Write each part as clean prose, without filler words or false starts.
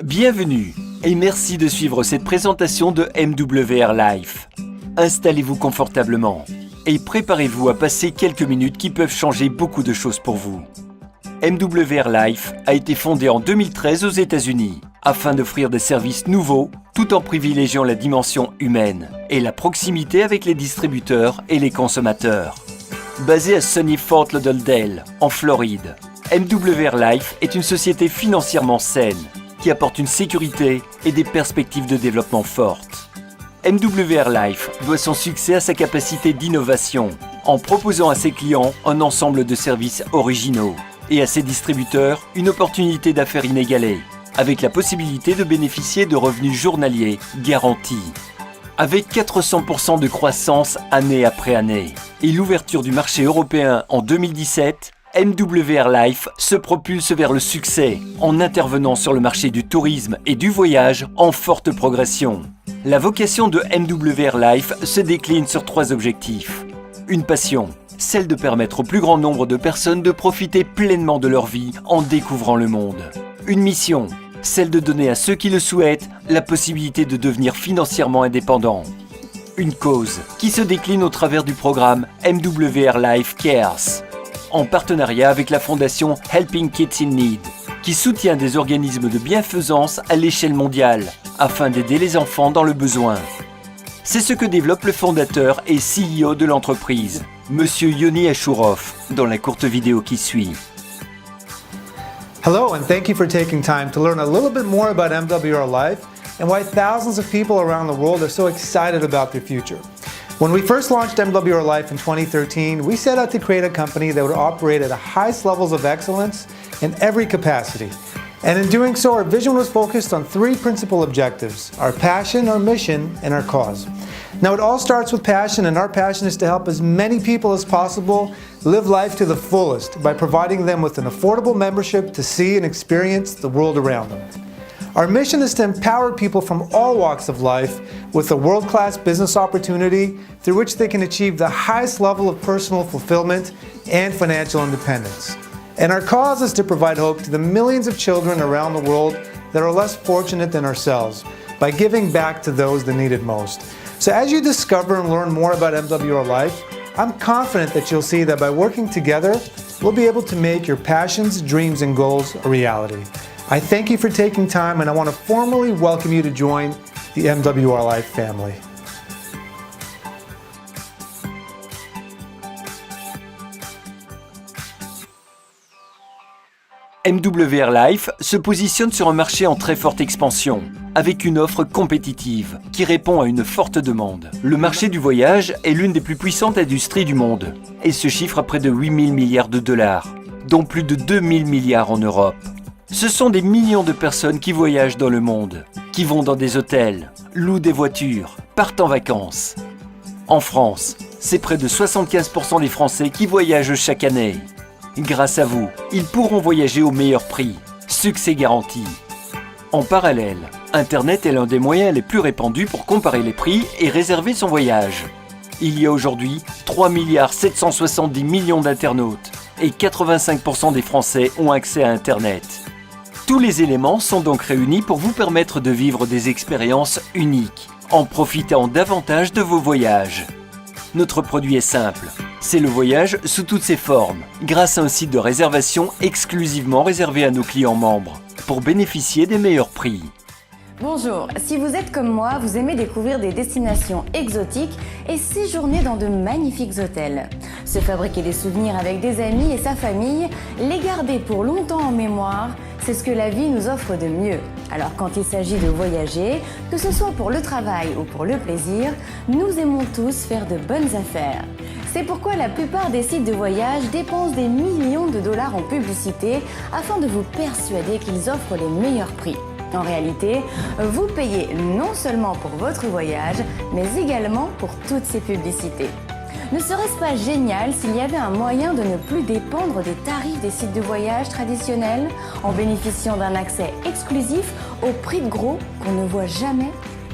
Bienvenue et merci de suivre cette présentation de MWR Life. Installez-vous confortablement et préparez-vous à passer quelques minutes qui peuvent changer beaucoup de choses pour vous. MWR Life a été fondé en 2013 aux États-Unis afin d'offrir des services nouveaux tout en privilégiant la dimension humaine et la proximité avec les distributeurs et les consommateurs. Basé à sunny Fort Lauderdale, en Floride, MWR Life est une société financièrement saine qui apporte une sécurité et des perspectives de développement fortes. MWR Life doit son succès à sa capacité d'innovation en proposant à ses clients un ensemble de services originaux et à ses distributeurs une opportunité d'affaires inégalée, avec la possibilité de bénéficier de revenus journaliers garantis. Avec 400% de croissance année après année et l'ouverture du marché européen en 2017, MWR Life se propulse vers le succès en intervenant sur le marché du tourisme et du voyage en forte progression. La vocation de MWR Life se décline sur 3 objectifs. Une passion, celle de permettre au plus grand nombre de personnes de profiter pleinement de leur vie en découvrant le monde. Une mission, celle de donner à ceux qui le souhaitent la possibilité de devenir financièrement indépendants. Une cause qui se décline au travers du programme MWR Life Cares, en partenariat avec la fondation Helping Kids in Need, qui soutient des organismes de bienfaisance à l'échelle mondiale afin d'aider les enfants dans le besoin. C'est ce que développe le fondateur et CEO de l'entreprise, Monsieur Yoni Ashourov, dans la courte vidéo qui suit. Hello, and thank you for taking time to learn a little bit more about MWR Life and why thousands of people around the world are so excited about their future. When we first launched MWR Life in 2013, we set out to create a company that would operate at the highest levels of excellence in every capacity. And in doing so, our vision was focused on 3 principal objectives: our passion, our mission, and our cause. Now, it all starts with passion, and our passion is to help as many people as possible live life to the fullest by providing them with an affordable membership to see and experience the world around them. Our mission is to empower people from all walks of life with a world-class business opportunity through which they can achieve the highest level of personal fulfillment and financial independence. And our cause is to provide hope to the millions of children around the world that are less fortunate than ourselves by giving back to those that need it most. So as you discover and learn more about MWR Life, I'm confident that you'll see that by working together, we'll be able to make your passions, dreams, and goals a reality. I thank you for taking time, and I want to formally welcome you to join the MWR Life family. MWR Life se positionne sur un marché en très forte expansion, avec une offre compétitive qui répond à une forte demande. Le marché du voyage est l'une des plus puissantes industries du monde et se chiffre à près de 8 000 milliards de dollars, dont plus de 2 000 milliards en Europe. Ce sont des millions de personnes qui voyagent dans le monde, qui vont dans des hôtels, louent des voitures, partent en vacances. En France, c'est près de 75% des Français qui voyagent chaque année. Grâce à vous, ils pourront voyager au meilleur prix. Succès garanti. En parallèle, Internet est l'un des moyens les plus répandus pour comparer les prix et réserver son voyage. Il y a aujourd'hui 3 770 millions d'internautes et 85% des Français ont accès à Internet. Tous les éléments sont donc réunis pour vous permettre de vivre des expériences uniques, en profitant davantage de vos voyages. Notre produit est simple, c'est le voyage sous toutes ses formes, grâce à un site de réservation exclusivement réservé à nos clients membres, pour bénéficier des meilleurs prix. Bonjour, si vous êtes comme moi, vous aimez découvrir des destinations exotiques et séjourner dans de magnifiques hôtels. Se fabriquer des souvenirs avec des amis et sa famille, les garder pour longtemps en mémoire, c'est ce que la vie nous offre de mieux. Alors quand il s'agit de voyager, que ce soit pour le travail ou pour le plaisir, nous aimons tous faire de bonnes affaires. C'est pourquoi la plupart des sites de voyage dépensent des millions de dollars en publicité afin de vous persuader qu'ils offrent les meilleurs prix. En réalité, vous payez non seulement pour votre voyage, mais également pour toutes ces publicités. Ne serait-ce pas génial s'il y avait un moyen de ne plus dépendre des tarifs des sites de voyage traditionnels en bénéficiant d'un accès exclusif au prix de gros qu'on ne voit jamais?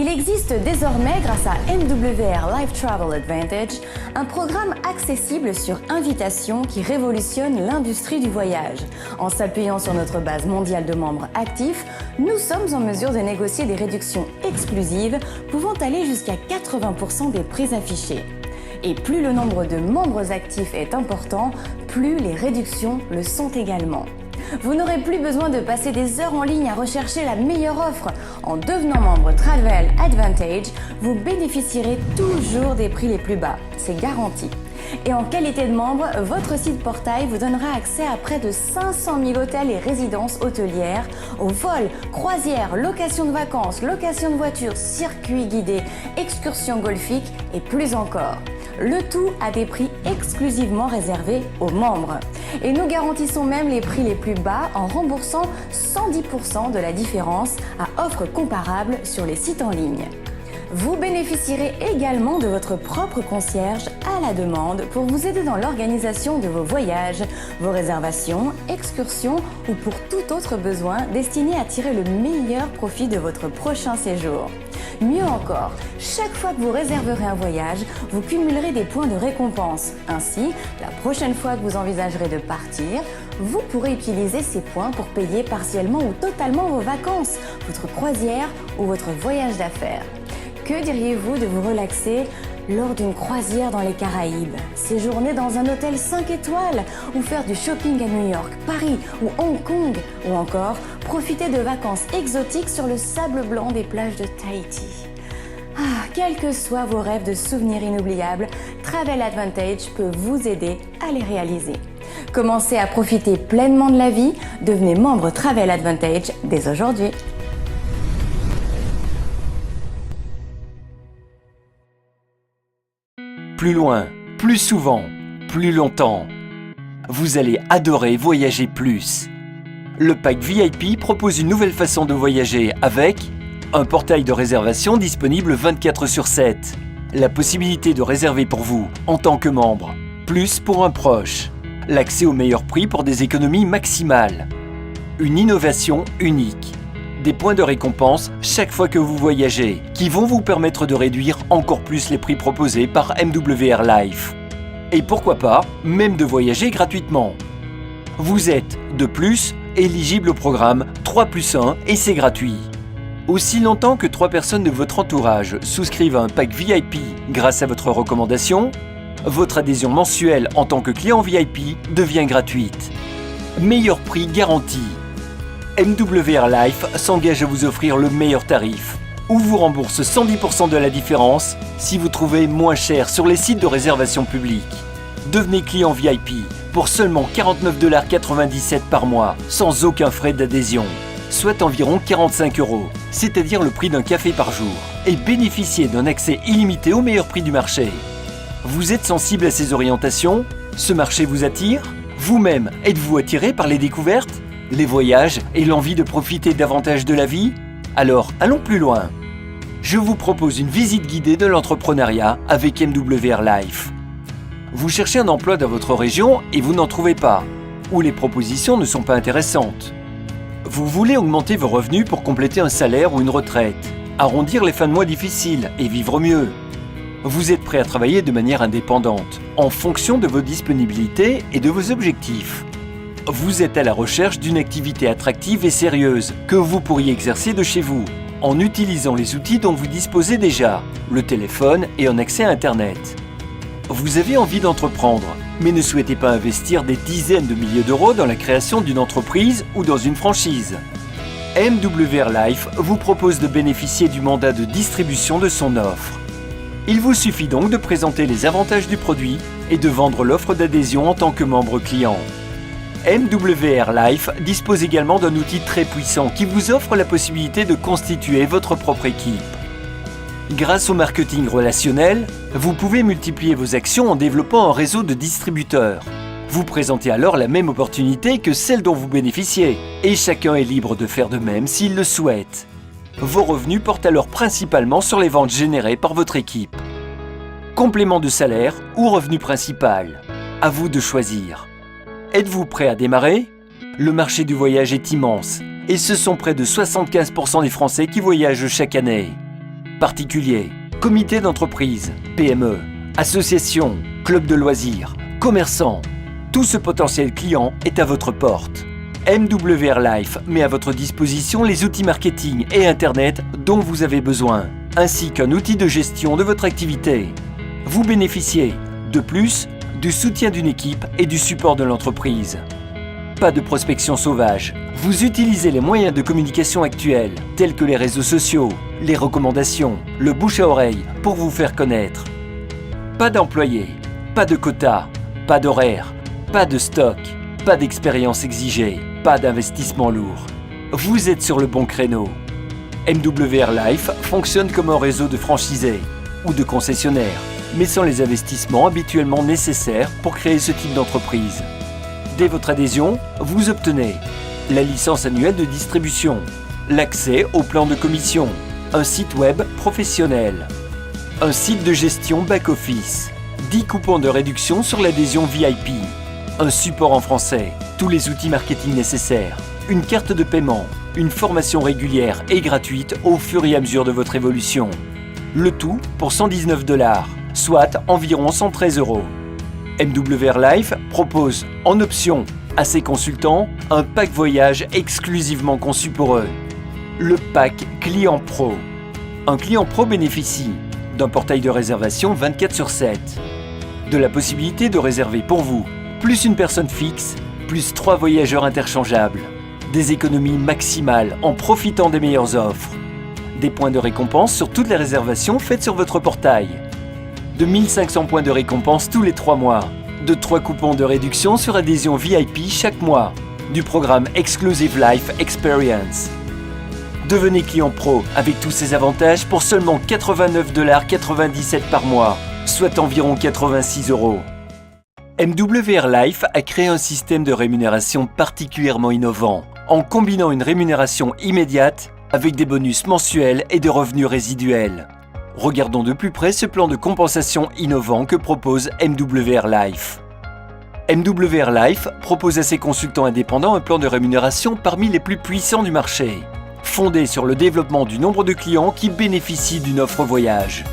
Il existe désormais, grâce à MWR Life Travel Advantage, un programme accessible sur invitation qui révolutionne l'industrie du voyage. En s'appuyant sur notre base mondiale de membres actifs, nous sommes en mesure de négocier des réductions exclusives pouvant aller jusqu'à 80% des prix affichés. Et plus le nombre de membres actifs est important, plus les réductions le sont également. Vous n'aurez plus besoin de passer des heures en ligne à rechercher la meilleure offre. En devenant membre Travel Advantage, vous bénéficierez toujours des prix les plus bas. C'est garanti. Et en qualité de membre, votre site portail vous donnera accès à près de 500 000 hôtels et résidences hôtelières, aux vols, croisières, locations de vacances, locations de voitures, circuits guidés, excursions golfiques et plus encore. Le tout à des prix exclusivement réservés aux membres. Et nous garantissons même les prix les plus bas en remboursant 110% de la différence à offres comparables sur les sites en ligne. Vous bénéficierez également de votre propre concierge à la demande pour vous aider dans l'organisation de vos voyages, vos réservations, excursions ou pour tout autre besoin destiné à tirer le meilleur profit de votre prochain séjour. Mieux encore, chaque fois que vous réserverez un voyage, vous cumulerez des points de récompense. Ainsi, la prochaine fois que vous envisagerez de partir, vous pourrez utiliser ces points pour payer partiellement ou totalement vos vacances, votre croisière ou votre voyage d'affaires. Que diriez-vous de vous relaxer lors d'une croisière dans les Caraïbes, séjourner dans un hôtel 5 étoiles ou faire du shopping à New York, Paris ou Hong Kong ou encore profiter de vacances exotiques sur le sable blanc des plages de Tahiti. Quels que soient vos rêves de souvenirs inoubliables, Travel Advantage peut vous aider à les réaliser. Commencez à profiter pleinement de la vie, devenez membre Travel Advantage dès aujourd'hui. Plus loin, plus souvent, plus longtemps. Vous allez adorer voyager plus. Le pack VIP propose une nouvelle façon de voyager avec un portail de réservation disponible 24/7, la possibilité de réserver pour vous en tant que membre, plus pour un proche, l'accès au meilleur prix pour des économies maximales, une innovation unique, des points de récompense chaque fois que vous voyagez, qui vont vous permettre de réduire encore plus les prix proposés par MWR Life. Et pourquoi pas, même de voyager gratuitement. Vous êtes, de plus, éligible au programme 3+1 et c'est gratuit. Aussi longtemps que 3 personnes de votre entourage souscrivent à un pack VIP grâce à votre recommandation, votre adhésion mensuelle en tant que client VIP devient gratuite. Meilleur prix garanti. MWR Life s'engage à vous offrir le meilleur tarif, ou vous rembourse 110% de la différence si vous trouvez moins cher sur les sites de réservation publique. Devenez client VIP pour seulement 49,97 $ par mois, sans aucun frais d'adhésion, soit environ 45 €, c'est-à-dire le prix d'un café par jour, et bénéficiez d'un accès illimité au meilleur prix du marché. Vous êtes sensible à ces orientations? Ce marché vous attire? Vous-même, êtes-vous attiré par les découvertes, les voyages et l'envie de profiter davantage de la vie? Alors, allons plus loin. Je vous propose une visite guidée de l'entrepreneuriat avec MWR Life. Vous cherchez un emploi dans votre région et vous n'en trouvez pas, ou les propositions ne sont pas intéressantes. Vous voulez augmenter vos revenus pour compléter un salaire ou une retraite, arrondir les fins de mois difficiles et vivre mieux. Vous êtes prêt à travailler de manière indépendante, en fonction de vos disponibilités et de vos objectifs. Vous êtes à la recherche d'une activité attractive et sérieuse que vous pourriez exercer de chez vous, en utilisant les outils dont vous disposez déjà, le téléphone et un accès à Internet. Vous avez envie d'entreprendre, mais ne souhaitez pas investir des dizaines de milliers d'euros dans la création d'une entreprise ou dans une franchise. MWR Life vous propose de bénéficier du mandat de distribution de son offre. Il vous suffit donc de présenter les avantages du produit et de vendre l'offre d'adhésion en tant que membre client. MWR Life dispose également d'un outil très puissant qui vous offre la possibilité de constituer votre propre équipe. Grâce au marketing relationnel, vous pouvez multiplier vos actions en développant un réseau de distributeurs. Vous présentez alors la même opportunité que celle dont vous bénéficiez, et chacun est libre de faire de même s'il le souhaite. Vos revenus portent alors principalement sur les ventes générées par votre équipe. Complément de salaire ou revenu principal, à vous de choisir. Êtes-vous prêt à démarrer? Le marché du voyage est immense et ce sont près de 75% des Français qui voyagent chaque année. particuliers, comités d'entreprise, PME, associations, clubs de loisirs, commerçants. Tout ce potentiel client est à votre porte. MWR Life met à votre disposition les outils marketing et Internet dont vous avez besoin, ainsi qu'un outil de gestion de votre activité. Vous bénéficiez, de plus, du soutien d'une équipe et du support de l'entreprise. Pas de prospection sauvage. Vous utilisez les moyens de communication actuels, tels que les réseaux sociaux, les recommandations, le bouche à oreille, pour vous faire connaître. Pas d'employés, pas de quotas, pas d'horaires, pas de stock, pas d'expérience exigée, pas d'investissement lourd. Vous êtes sur le bon créneau. MWR Life fonctionne comme un réseau de franchisés ou de concessionnaires, mais sans les investissements habituellement nécessaires pour créer ce type d'entreprise. Dès votre adhésion, vous obtenez la licence annuelle de distribution, l'accès au plan de commission, un site web professionnel, un site de gestion back-office, 10 coupons de réduction sur l'adhésion VIP, un support en français, tous les outils marketing nécessaires, une carte de paiement, une formation régulière et gratuite au fur et à mesure de votre évolution. Le tout pour $119, soit environ 113 €. MWR Life propose en option à ses consultants un pack voyage exclusivement conçu pour eux. Le pack Client Pro. Un client pro bénéficie d'un portail de réservation 24/7, de la possibilité de réserver pour vous, plus une personne fixe, plus 3 voyageurs interchangeables, des économies maximales en profitant des meilleures offres, des points de récompense sur toutes les réservations faites sur votre portail, de 1500 points de récompense tous les 3 mois, de 3 coupons de réduction sur adhésion VIP chaque mois, du programme Exclusive Life Experience. Devenez client pro avec tous ces avantages pour seulement $89,97 par mois, soit environ 86 €. MWR Life a créé un système de rémunération particulièrement innovant, en combinant une rémunération immédiate avec des bonus mensuels et des revenus résiduels. Regardons de plus près ce plan de compensation innovant que propose MWR Life. MWR Life propose à ses consultants indépendants un plan de rémunération parmi les plus puissants du marché, fondé sur le développement du nombre de clients qui bénéficient d'une offre voyage.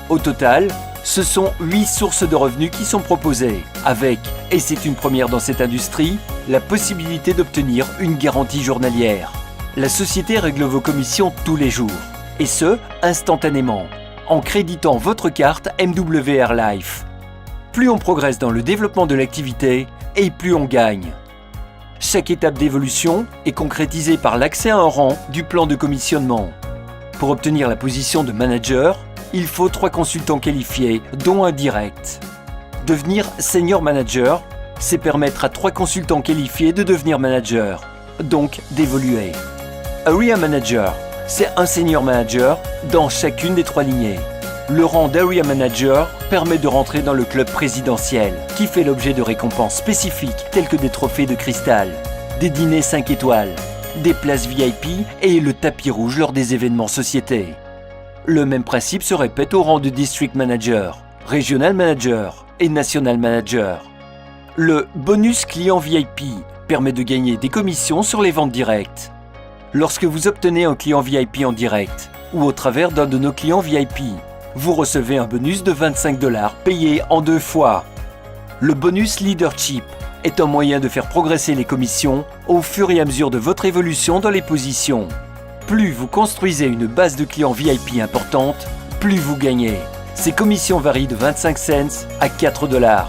Au total, ce sont 8 sources de revenus qui sont proposées, avec, et c'est une première dans cette industrie, la possibilité d'obtenir une garantie journalière. La société règle vos commissions tous les jours, et ce, instantanément, en créditant votre carte MWR Life. Plus on progresse dans le développement de l'activité, et plus on gagne. Chaque étape d'évolution est concrétisée par l'accès à un rang du plan de commissionnement. Pour obtenir la position de manager, il faut 3 consultants qualifiés, dont un direct. Devenir senior manager, c'est permettre à 3 consultants qualifiés de devenir manager, donc d'évoluer. Area manager, c'est un senior manager dans chacune des 3 lignées. Le rang d'area manager permet de rentrer dans le club présidentiel, qui fait l'objet de récompenses spécifiques telles que des trophées de cristal, des dîners 5 étoiles, des places VIP et le tapis rouge lors des événements sociétés. Le même principe se répète au rang de District Manager, Regional Manager et National Manager. Le bonus client VIP permet de gagner des commissions sur les ventes directes. Lorsque vous obtenez un client VIP en direct ou au travers d'un de nos clients VIP, vous recevez un bonus de $25 payé en 2 fois. Le bonus Leadership est un moyen de faire progresser les commissions au fur et à mesure de votre évolution dans les positions. Plus vous construisez une base de clients VIP importante, plus vous gagnez. Ces commissions varient de 25 cents à $4.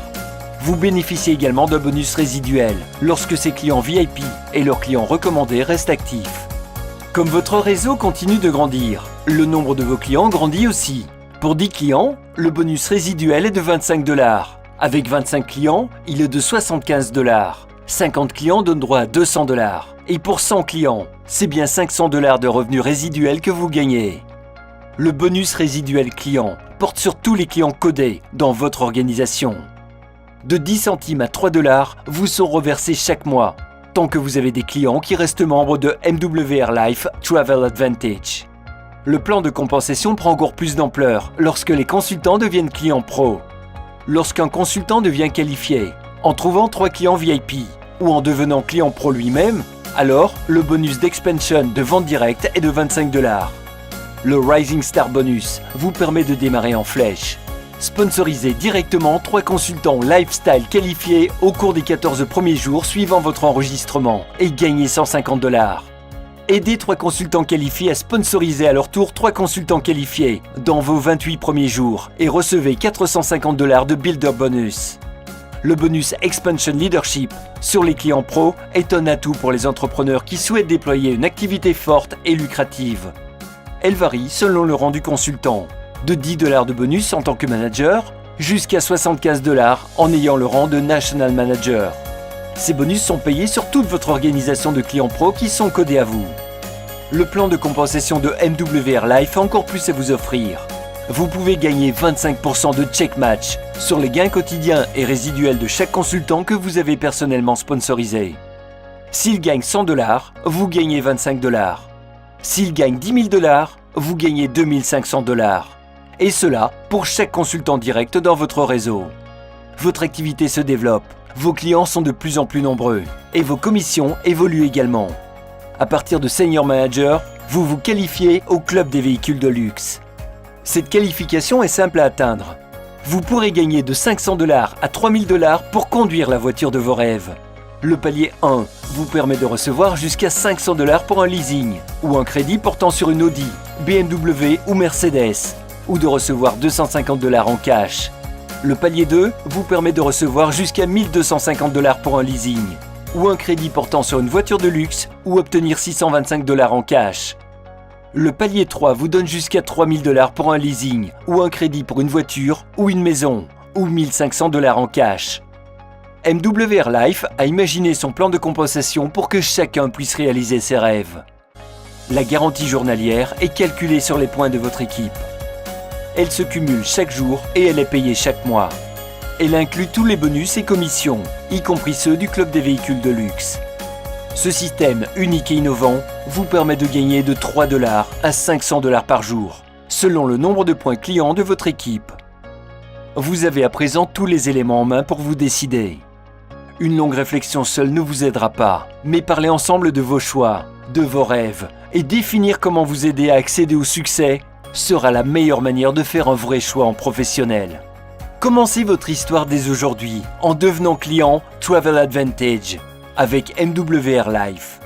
Vous bénéficiez également d'un bonus résiduel lorsque ces clients VIP et leurs clients recommandés restent actifs. Comme votre réseau continue de grandir, le nombre de vos clients grandit aussi. Pour 10 clients, le bonus résiduel est de $25. Avec 25 clients, il est de $75. 50 clients donnent droit à $200. Et pour 100 clients, c'est bien $500 de revenus résiduels que vous gagnez. Le bonus résiduel client porte sur tous les clients codés dans votre organisation. De 10 centimes à $3 vous sont reversés chaque mois, tant que vous avez des clients qui restent membres de MWR Life Travel Advantage. Le plan de compensation prend encore plus d'ampleur lorsque les consultants deviennent clients pro. Lorsqu'un consultant devient qualifié, en trouvant 3 clients VIP ou en devenant client pro lui-même, alors le bonus d'expansion de vente directe est de $25. Le Rising Star Bonus vous permet de démarrer en flèche. Sponsorisez directement 3 consultants lifestyle qualifiés au cours des 14 premiers jours suivant votre enregistrement et gagnez $150. Aidez 3 consultants qualifiés à sponsoriser à leur tour 3 consultants qualifiés dans vos 28 premiers jours et recevez $450 de Builder Bonus. Le bonus Expansion Leadership sur les clients pro est un atout pour les entrepreneurs qui souhaitent déployer une activité forte et lucrative. Elle varie selon le rang du consultant, de $10 de bonus en tant que manager jusqu'à $75 en ayant le rang de National Manager. Ces bonus sont payés sur toute votre organisation de clients pro qui sont codés à vous. Le plan de compensation de MWR Life a encore plus à vous offrir. Vous pouvez gagner 25% de check match sur les gains quotidiens et résiduels de chaque consultant que vous avez personnellement sponsorisé. S'il gagne $100, vous gagnez $25. S'il gagne $10 000, vous gagnez $2500. Et cela pour chaque consultant direct dans votre réseau. Votre activité se développe, vos clients sont de plus en plus nombreux et vos commissions évoluent également. À partir de Senior Manager, vous vous qualifiez au club des véhicules de luxe. Cette qualification est simple à atteindre. Vous pourrez gagner de $500 à $3000 pour conduire la voiture de vos rêves. Le palier 1 vous permet de recevoir jusqu'à $500 pour un leasing ou un crédit portant sur une Audi, BMW ou Mercedes, ou de recevoir $250 en cash. Le palier 2 vous permet de recevoir jusqu'à $1250 pour un leasing ou un crédit portant sur une voiture de luxe ou obtenir $625 en cash. Le palier 3 vous donne jusqu'à $3000 pour un leasing ou un crédit pour une voiture ou une maison ou $1500 en cash. MWR Life a imaginé son plan de compensation pour que chacun puisse réaliser ses rêves. La garantie journalière est calculée sur les points de votre équipe. Elle se cumule chaque jour et elle est payée chaque mois. Elle inclut tous les bonus et commissions, y compris ceux du club des véhicules de luxe. Ce système unique et innovant vous permet de gagner de $3 à $500 par jour, selon le nombre de points clients de votre équipe. Vous avez à présent tous les éléments en main pour vous décider. Une longue réflexion seule ne vous aidera pas, mais parlez ensemble de vos choix, de vos rêves, et définir comment vous aider à accéder au succès sera la meilleure manière de faire un vrai choix en professionnel. Commencez votre histoire dès aujourd'hui en devenant client Travel Advantage avec MWR Life.